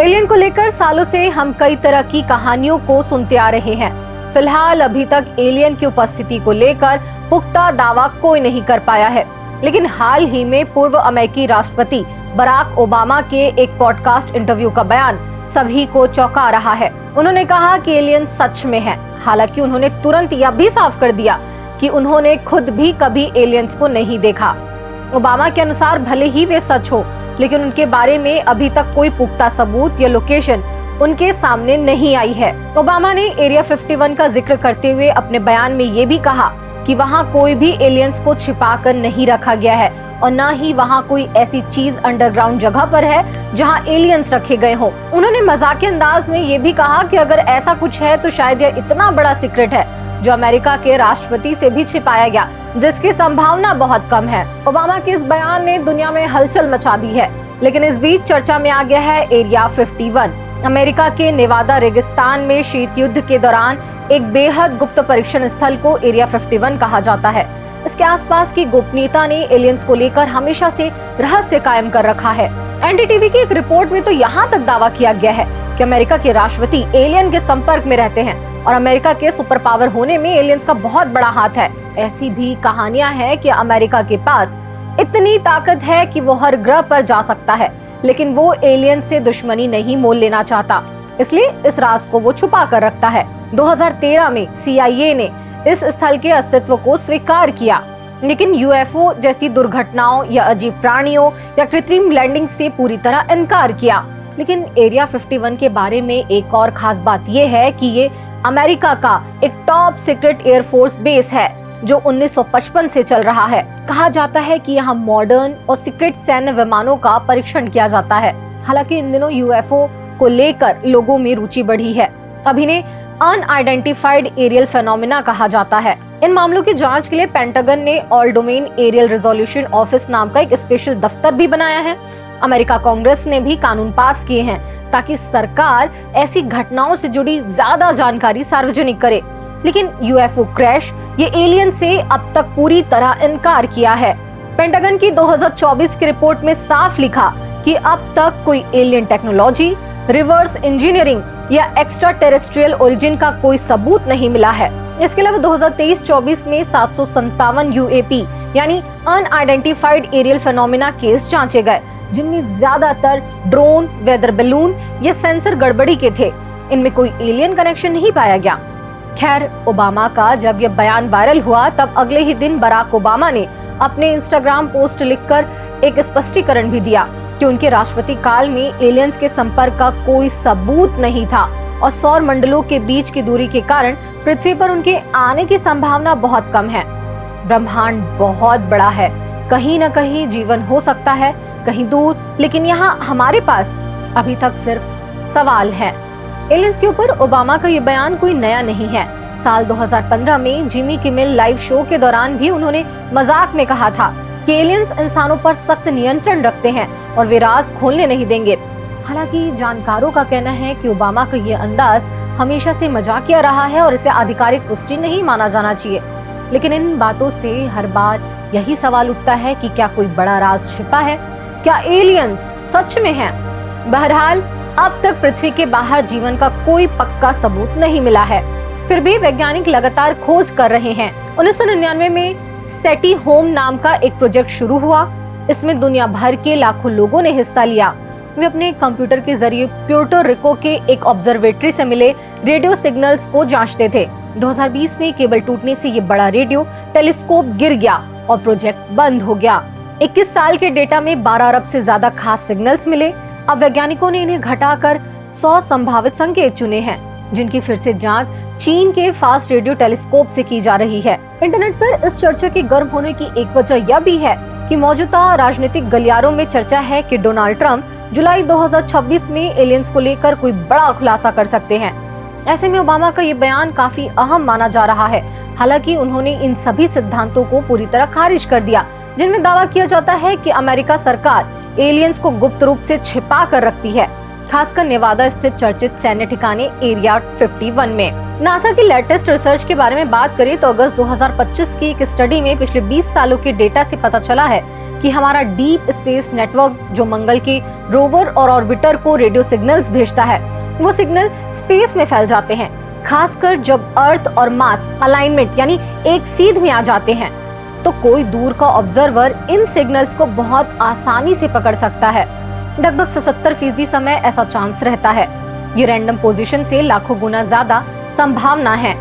Alien को लेकर सालों से हम कई तरह की कहानियों को सुनते आ रहे हैं। फिलहाल अभी तक एलियन की उपस्थिति को लेकर पुख्ता दावा कोई नहीं कर पाया है, लेकिन हाल ही में पूर्व अमेरिकी राष्ट्रपति बराक ओबामा के एक पॉडकास्ट इंटरव्यू का बयान सभी को चौंका रहा है। उन्होंने कहा कि एलियन सच में है। हालांकि उन्होंने तुरंत यह भी साफ कर दिया कि उन्होंने खुद भी कभी एलियंस को नहीं देखा। ओबामा के अनुसार भले ही वे सच हो, लेकिन उनके बारे में अभी तक कोई पुख्ता सबूत या लोकेशन उनके सामने नहीं आई है। ओबामा ने एरिया 51 का जिक्र करते हुए अपने बयान में ये भी कहा कि वहाँ कोई भी एलियंस को छिपाकर नहीं रखा गया है और न ही वहाँ कोई ऐसी चीज अंडरग्राउंड जगह पर है जहाँ एलियंस रखे गए हों। उन्होंने मजाकिया अंदाज में ये भी कहा कि अगर ऐसा कुछ है तो शायद यह इतना बड़ा सीक्रेट है जो अमेरिका के राष्ट्रपति से भी छिपाया गया, जिसकी संभावना बहुत कम है। ओबामा के इस बयान ने दुनिया में हलचल मचा दी है, लेकिन इस बीच चर्चा में आ गया है एरिया 51। अमेरिका के नेवादा रेगिस्तान में शीत युद्ध के दौरान एक बेहद गुप्त परीक्षण स्थल को एरिया 51 कहा जाता है। इसके आसपास की गोपनीयता ने एलियंस को लेकर हमेशा से रहस्य कायम कर रखा है। एनडीटीवी की एक रिपोर्ट में तो यहाँ तक दावा किया गया है कि अमेरिका के राष्ट्रपति एलियन के संपर्क में रहते हैं और अमेरिका के सुपर पावर होने में एलियंस का बहुत बड़ा हाथ है। ऐसी भी कहानियां हैं कि अमेरिका के पास इतनी ताकत है कि वो हर ग्रह पर जा सकता है, लेकिन वो एलियन से दुश्मनी नहीं मोल लेना चाहता, इसलिए इस राज को वो छुपा कर रखता है। 2013 में CIA ने इस स्थल के अस्तित्व को स्वीकार किया, लेकिन UFO जैसी दुर्घटनाओं या अजीब प्राणियों या कृत्रिम लैंडिंग से पूरी तरह इनकार किया। लेकिन एरिया 51 के बारे में एक और खास बात ये है कि ये अमेरिका का एक टॉप सीक्रेट एयरफोर्स बेस है जो 1955 से चल रहा है। कहा जाता है कि यहाँ मॉडर्न और सीक्रेट सैन्य विमानों का परीक्षण किया जाता है। हालांकि इन दिनों UFO को लेकर लोगों में रुचि बढ़ी है। अब इन्हें अनआइडेंटिफाइड एरियल फेनोमेना कहा जाता है। इन मामलों की जांच के लिए पेंटागन ने all domain aerial resolution office नाम का एक स्पेशल दफ्तर भी बनाया है। अमेरिका कांग्रेस ने भी कानून पास किए हैं ताकि सरकार ऐसी घटनाओं से जुड़ी ज्यादा जानकारी सार्वजनिक करे। लेकिन UFO क्रैश ये एलियन से अब तक पूरी तरह इनकार किया है। पेंटागन की 2024 की रिपोर्ट में साफ लिखा कि अब तक कोई एलियन टेक्नोलॉजी, रिवर्स इंजीनियरिंग या एक्स्ट्रा टेरेस्ट्रियल ओरिजिन का कोई सबूत नहीं मिला है। इसके अलावा 2023-24 में 757 UAP यानी अनआइडेंटिफाइड एरियल फेनोमेना केस जांचे गए, जिनमें ज्यादातर ड्रोन, वेदर बैलून या सेंसर गड़बड़ी के थे। इनमें कोई एलियन कनेक्शन नहीं पाया गया। खैर, ओबामा का जब यह बयान वायरल हुआ तब अगले ही दिन बराक ओबामा ने अपने इंस्टाग्राम पोस्ट लिखकर एक स्पष्टीकरण भी दिया कि उनके राष्ट्रपति काल में एलियंस के संपर्क का कोई सबूत नहीं था और सौर मंडलों के बीच की दूरी के कारण पृथ्वी पर उनके आने की संभावना बहुत कम है। ब्रह्मांड बहुत बड़ा है, कहीं न कहीं जीवन हो सकता है, कहीं दूर, लेकिन यहाँ हमारे पास अभी तक सिर्फ सवाल है। एलियंस के ऊपर ओबामा का ये बयान कोई नया नहीं है। साल 2015 में जिमी किमेल लाइव शो के दौरान भी उन्होंने मजाक में कहा था कि एलियंस इंसानों पर सख्त नियंत्रण रखते हैं और वे राज खोलने नहीं देंगे। हालांकि जानकारों का कहना है कि ओबामा का ये अंदाज हमेशा से मजाकिया रहा है और इसे आधिकारिक पुष्टि नहीं माना जाना चाहिए। लेकिन इन बातों से हर बार यही सवाल उठता है कि क्या कोई बड़ा राज छिपा है? क्या एलियंस सच में हैं? बहरहाल अब तक पृथ्वी के बाहर जीवन का कोई पक्का सबूत नहीं मिला है, फिर भी वैज्ञानिक लगातार खोज कर रहे हैं। 1999 में सेटी होम नाम का एक प्रोजेक्ट शुरू हुआ। इसमें दुनिया भर के लाखों लोगों ने हिस्सा लिया। वे अपने कंप्यूटर के जरिए प्यूर्टो रिको के एक ऑब्जर्वेटरी से मिले रेडियो सिग्नल्स को जांचते थे। 2020 में केबल टूटने से ये बड़ा रेडियो टेलीस्कोप गिर गया और प्रोजेक्ट बंद हो गया। 21 साल के डेटा में 12 अरब से ज्यादा खास सिग्नल्स मिले। अब वैज्ञानिकों ने इन्हें घटाकर 100 संभावित संकेत चुने हैं, जिनकी फिर से जांच चीन के फास्ट रेडियो टेलीस्कोप से की जा रही है। इंटरनेट पर इस चर्चा के गर्म होने की एक वजह यह भी है कि मौजूदा राजनीतिक गलियारों में चर्चा है कि डोनाल्ड ट्रंप जुलाई 2026 में एलियंस को लेकर कोई बड़ा खुलासा कर सकते हैं। ऐसे में ओबामा का ये बयान काफी अहम माना जा रहा है। हालांकि उन्होंने इन सभी सिद्धांतों को पूरी तरह खारिज कर दिया, जिनमें दावा किया जाता है कि अमेरिका सरकार एलियंस को गुप्त रूप से छिपा कर रखती है, खासकर नेवादा स्थित चर्चित सैन्य ठिकाने एरिया 51 में। नासा की लेटेस्ट रिसर्च के बारे में बात करें तो अगस्त 2025 की एक स्टडी में पिछले 20 सालों के डेटा से पता चला है कि हमारा डीप स्पेस नेटवर्क जो मंगल के रोवर और ऑर्बिटर को रेडियो सिग्नल्स भेजता है, वो सिग्नल स्पेस में फैल जाते हैं, खासकर जब अर्थ और मार्स अलाइनमेंट यानी एक सीध में आ जाते हैं। तो कोई दूर का ऑब्जर्वर इन सिग्नल्स को बहुत आसानी से पकड़ सकता है। लगभग 77% समय ऐसा चांस रहता है। ये रैंडम पोजीशन से लाखों गुना ज्यादा संभावना है।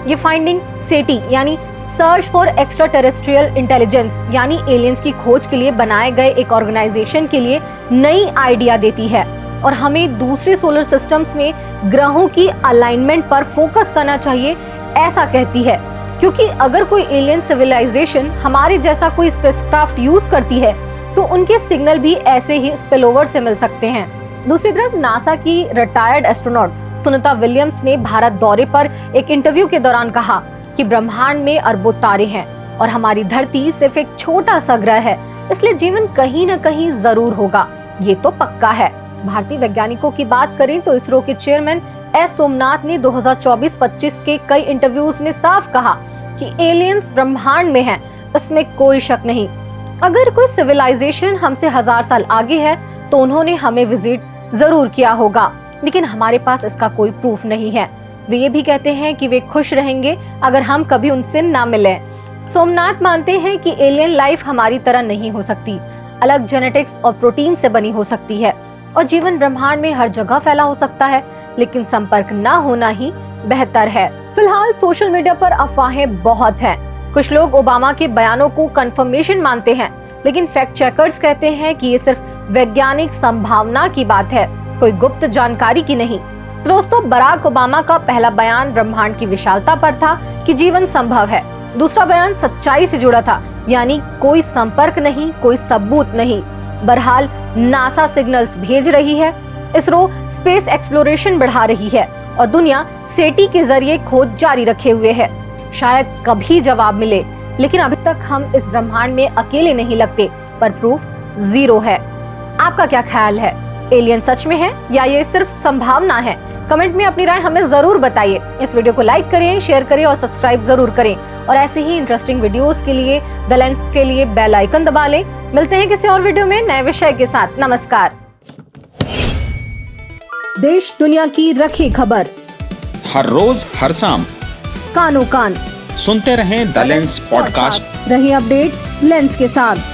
ये फाइंडिंग सेटी यानी search for extra terrestrial intelligence यानी एलियंस की खोज के लिए बनाए गए एक ऑर्गेनाइजेशन के लिए नई आइडिया देती है और हमें दूसरे सोलर सिस्टम्स में ग्रहों की अलाइनमेंट पर फोकस करना चाहिए, ऐसा कहती है। क्योंकि अगर कोई एलियन सिविलाइजेशन हमारे जैसा कोई स्पेसक्राफ्ट यूज करती है तो उनके सिग्नल भी ऐसे ही स्पिलओवर से मिल सकते हैं। दूसरी तरफ नासा की रिटायर्ड एस्ट्रोनॉट सुनीता विलियम्स ने भारत दौरे पर एक इंटरव्यू के दौरान कहा कि ब्रह्मांड में अरबों तारे हैं और हमारी धरती सिर्फ एक छोटा सा ग्रह है, इसलिए जीवन कहीं न कहीं जरूर होगा, ये तो पक्का है। भारतीय वैज्ञानिकों की बात करें तो इसरो के चेयरमैन एस सोमनाथ ने 2024-25 के कई इंटरव्यूज में साफ कहा कि एलियंस ब्रह्मांड में हैं, इसमें कोई शक नहीं। अगर कोई सिविलाइजेशन हमसे 1000 साल आगे है तो उन्होंने हमें विजिट जरूर किया होगा, लेकिन हमारे पास इसका कोई प्रूफ नहीं है। वे ये भी कहते हैं कि वे खुश रहेंगे अगर हम कभी उनसे ना मिलें। सोमनाथ मानते हैं कि एलियन लाइफ हमारी तरह नहीं हो सकती, अलग जेनेटिक्स और प्रोटीन से बनी हो सकती है और जीवन ब्रह्मांड में हर जगह फैला हो सकता है, लेकिन संपर्क ना होना ही बेहतर है। फिलहाल सोशल मीडिया पर अफवाहें बहुत हैं। कुछ लोग ओबामा के बयानों को कंफर्मेशन मानते हैं, लेकिन फैक्ट चेकर्स कहते हैं कि ये सिर्फ वैज्ञानिक संभावना की बात है, कोई गुप्त जानकारी की नहीं। दोस्तों, बराक ओबामा का पहला बयान ब्रह्मांड की विशालता पर था कि जीवन संभव है। दूसरा बयान सच्चाई से जुड़ा था, यानी कोई संपर्क नहीं, कोई सबूत नहीं। बहरहाल नासा सिग्नल्स भेज रही है, इसरो स्पेस एक्सप्लोरेशन बढ़ा रही है और दुनिया सेटी के जरिए खोज जारी रखे हुए है। शायद कभी जवाब मिले, लेकिन अभी तक हम इस ब्रह्मांड में अकेले नहीं लगते, पर प्रूफ जीरो है। आपका क्या ख्याल है? एलियन सच में है या ये सिर्फ संभावना है? कमेंट में अपनी राय हमें जरूर बताइए। इस वीडियो को लाइक करें, शेयर करें और सब्सक्राइब जरूर करें। और ऐसे ही इंटरेस्टिंग वीडियोस के लिए द लेंस के लिए बेल आइकन दबा लें। मिलते हैं किसी और वीडियो में नए विषय के साथ। नमस्कार। देश दुनिया की रखी खबर हर रोज हर शाम कानों कान सुनते रहें द लेंस पॉडकास्ट। रही अपडेट लेंस के साथ।